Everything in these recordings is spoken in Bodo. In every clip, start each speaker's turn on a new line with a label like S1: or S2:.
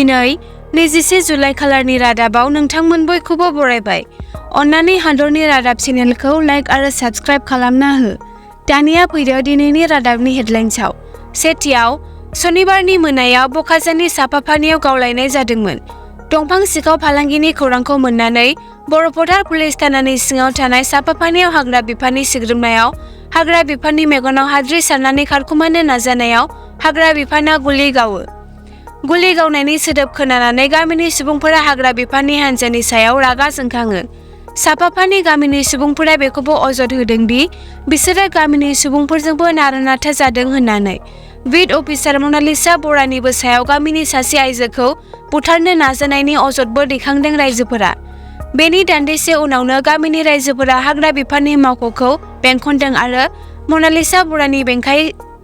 S1: दिनै 21 जुलाइ खालारनि रादाबाव नोंथांमोन बयखौबो बरायबाय। अन्नानै हादरनि रादाब चेनेलखौ लाइक आरो साबस्क्राइब खालामना हो। दानिया फैदो दिनैनि रादाबनि हेडलाइन्सआव। सेथियाव, सनिबारनि मोनायाव बखाजानि साफाफानियाव गावलायनाय जादोंमोन। दंफां सिखाव फालांगिनि खौरांखौ मोननानै बर'फोथार पुलिस थानानि सिङाव थानाय साफाफानियाव हाग्रा बिफाननि सिग्रोमनायाव हाग्रा बिफाननि मेगनाव हाद्रि सारनानै खारखुमानो नाजानायाव हाग्रा बिफाना गुलि गावो। गुलि गावनायनि सोदोब खोनानानै गामिनि सुबुंफोरा हाग्रा बिफाननि हान्जानि सायाव रागा जोंखाङो। साफाफानि गामिनि सुबुंफोरा बेखौबो अजद होदों दि बिसोरो गामिनि सुबुंफोरजोंबो नारा-नाथा जादों होननानै। बिट अफिसार मनालिसा बरानिबो सायाव गामिनि सासे आइजोखौ बुथारनो नाजानायनि अजदबो दैखांदों राइजोफोरा। बेनि दान्दिसे उनावनो गामिनि राइजोफोरा हाग्रा बिफाननि मावख'खौ बेंखनदों आरो मनालिसा बरानि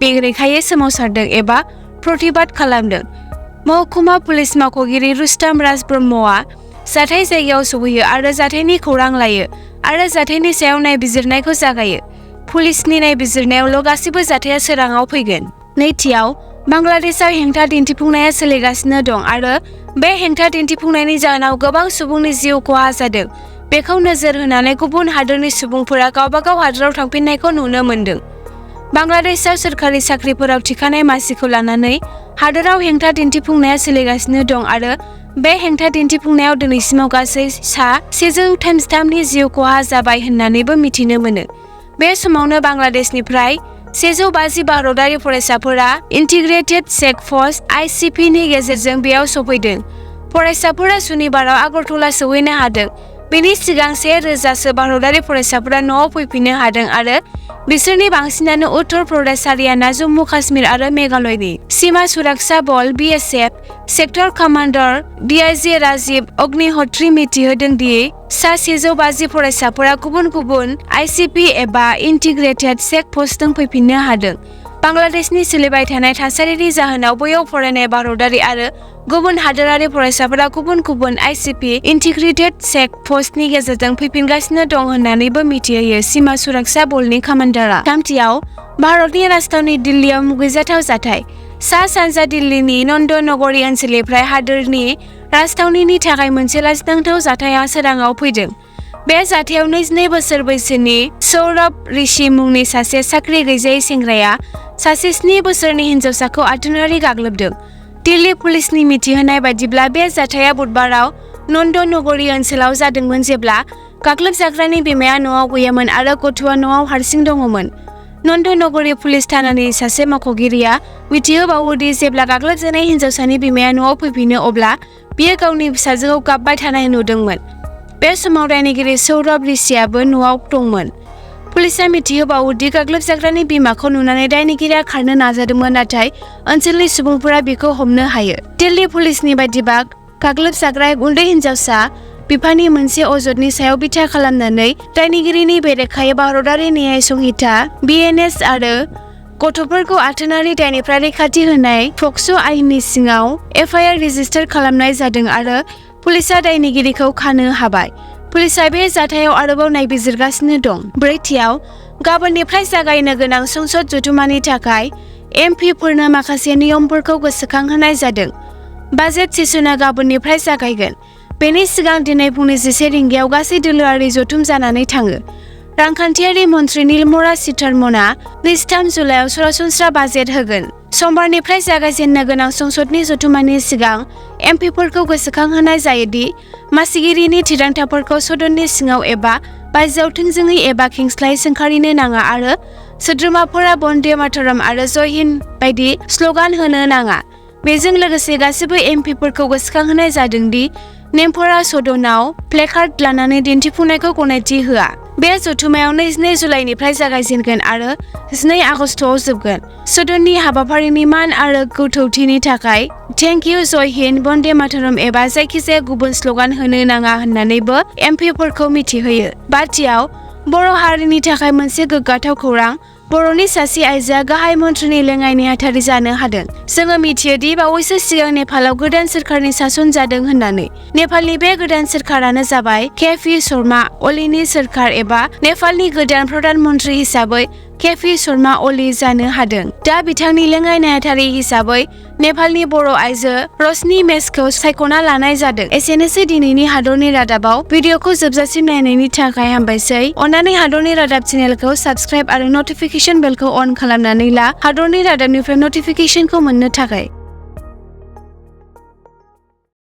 S1: बेरेखायै सोमावसारदों एबा प्रतिबाद खालामदों। महकुमा पुलिस मावख'गिरि रुस्ताम राज ब्रह्मआ जाथाय जायगायाव सौहैयो आरो जाथायनि खौरां लायो आरो जाथायनि सायाव नायबिजिरनायखौ जागायो। पुलिसनि नायबिजिरनायावल' गासिबो जाथाया सोराङाव फैगोन। नैथियाव, बांलादेशआव हेंथा दिन्थिफुंनाया सोलिगासिनो दं आरो बे हेंथा दिन्थिफुंनायनि जाहोनाव गोबां सुबुंनि जिउ खहा जादों। बेखौ नोजोर होनानै गुबुन हादोरनि सुबुंफोरा गावबागाव हादोराव थांफिननायखौ नुनो मोन्दों। बांलादेशआव सोरखारि साख्रिफोराव थिखानाय मासिखौ लानानै हादोराव हेंथा दिन्थिफुंनाया सोलिगासिनो दं आरो बे हेंथा दिन्थिफुंनायाव दिनैसिमाव गासै 133 नि जिउ खहा जाबाय होननानैबो मिथिनो मोनो। बे समावनो बांलादेशनिफ्राय 150 भारतारि फरायसाफोरा इन्टिग्रेटेड चेक पस्ट (ICP) नि गेजेरजों बेयाव सफैदों। फरायसाफोरा सुनिबाराव आगरतला सौहैनो हादों। बेनि सिगां 1000 भारतारि फरायसाफोरा न'आव फैफिननो हादों आरो बिसोरनि बांसिनानो उत्तर प्रदेश, हारियाना, जम्मु काश्मीर आरो मेघालयनि। Seema Suraksha Bal (BSF) sector commander DIG Rajiv Agnihotri मिथिहोदों दि 150 फरायसाफोरा गुबुन गुबुन ICP एबा इन्टिग्रेटेड चेक पस्टजों फैफिननो हादों। बांलादेशनि सोलिबाय थानाय थासारिनि जाहोनाव बैयाव फरायनाय भारतारि आरो गुबुन हादोरारि फरायसाफोरा गुबुन गुबुन ICP इन्टिग्रेटेड चेक पस्टनि गेजेरजों फैफिनगासिनो दं होननानैबो मिथिहोयो सीमा सुरक्षा बलनि कमान्डारआ। थामथियाव, भारतनि राजधानी दिल्लीआव मुगैजाथाव जाथाय। सा-सानजा दिल्लीनि नन्दनगरी ओनसोलनिफ्राय हादोरनि राजथावनिनि थाखाय मोनसे लाजिनांथाव जाथाया सोराङाव फैदों। बे जाथायाव 22 बोसोर बैसोनि सौरभ ऋषि मुंनि सासे साख्रि गैजायै सेंग्राया सासे 7 बोसोरनि हिनजावसाखौ आथोनारि गाग्लोबदों। दिल्ली पुलिसनि मिथिहोनाय बायदिब्ला बे जाथाया बुधबाराव नन्दनगरी ओनसोलाव जादोंमोन जेब्ला गाग्लोबजाग्रानि बिमाया न'आव गैयामोन आरो गथ'आ न'आव हारसिं दङमोन। नन्दनगरी पुलिस थानानि सासे मावख'गिरिया मिथिहोबावो दि जेब्ला गाग्लोबजानाय हिनजावसानि बिमाया न'आव फैफिनो अब्ला बियो गावनि फिसाजोखौ गाबबाय थानाय नुदोंमोन। बे समाव दायनिगिरि सौरभ ऋषिआबो न'आव दंमोन। पुलिसआ मिथिहोबावो दि गाग्लोबजाग्रानि बिमाखौ नुनानै दायनिगिरिया खारनो नाजादोंमोन, नाथाय ओनसोलनि सुबुंफोरा बिखौ हमनो हायो। दिल्ली पुलिसनि बायदिब्ला गाग्लोबजाग्राया उन्दै हिनजावसा बिफानि मोनसे अजदनि सायाव बिथा खालामनानै दायनिगिरिनि बेरेखायै भारतारि न्याय संहिता (BNS) आरो गथ'फोरखौ आथोनारि दायनिफ्राय रैखाथि होनाय पक्स' आयेननि सिङाव FIR रेजिस्टार खालामनाय जादों आरो पुलिसआ दायनिगिरिखौ खानो हाबाय। पुलिसआ बे जाथायाव आरोबाव नायबिजिरगासिनो दं। ब्रैथियाव, गाबोननिफ्राय जागायनो गोनां संसद जथुम्मानि थाखाय MPफोरनो माखासे नियमफोरखौ गोसोखांहोनाय जादों। बाजेट सेसनआ गाबोननिफ्राय जागायगोन। बेनि सिगां दिनै फुंनि 11 रिंगायाव गासै दोलोआरि जथुम जानानै थाङो। रांखान्थियारि मन्थ्रि निर्मला सीतारमणआ 23 जुलाइआव सरासनस्रा बाजेट होगोन। समबारनिफ्राय जागायजेननो गोनां संसदनि जथुम्मानि सिगां MPफोरखौ गोसोखांहोनाय जायो दि मासिगिरिनि थिरांथाफोरखौ सदननि सिङाव एबा बायजोआव थोंजोङै एबा खेंस्लायै सोंखारिनो नाङा आरो सोद्रोमाफोरा बन्दे मातरम आरो जय हिन्द बायदि स्ल'गान होनो नाङा। बेजों लोगोसे गासिबो MPफोरखौ गोसोखांहोनाय जादों दि नेमफोरा सदनाव प्लेकार्ड लानानै दिन्थिफुंनायखौ गनायथि होआ। बे जथुम्मायाव 22 जुलाइनिफ्राय जागायजेनगोन आरो 2 आगस्तआव जोबगोन। सदननि हाबाफारिनि मान आरो गोथौथिनि थाखाय थेंक इउ, जय हिन्द, बन्दे मातरम एबा जायखिजाया गुबुन स्ल'गान होनो नाङा होननानैबो MPफोरखौ मिथिहोयो। बाथियाव, बर' हारिनि थाखाय मोनसे गोग्गाथाव खौरां। बर'नि सासे आइजोआ गाहाय मन्थ्रिनि लेङाइ नेहाथारि जानो हादों। जोङो मिथियो दि बावैसो सिगां नेपालाव गोदान सोरखारनि सासन जादों होननानै। नेपालनि बे गोदान सोरखारानो जाबाय KP शर्मा ओलीनि सोरखार एबा नेपालनि गोदान प्रधान मन्थ्रि हिसाबै केपि शर्मा अली जानो हादों। दा बिथांनि लेङाइ नेहाथारि हिसाबै नेपालनि बर' आइजो रशनि मेसखौ सायख'ना लानाय जादों। एसेनोसै दिनैनि हादरनि रादाबाव। भिडिअखौ जोबजासिम नायनायनि थाखाय हामबायसै। अन्नानै हादरनि रादाब चेनेलखौ साबस्क्राइब आरो नटिफिकेशन बेलखौ अन खालामनानै ला हादरनि रादाबनिफ्राय नटिफिकेशनखौ मोननो थाखाय।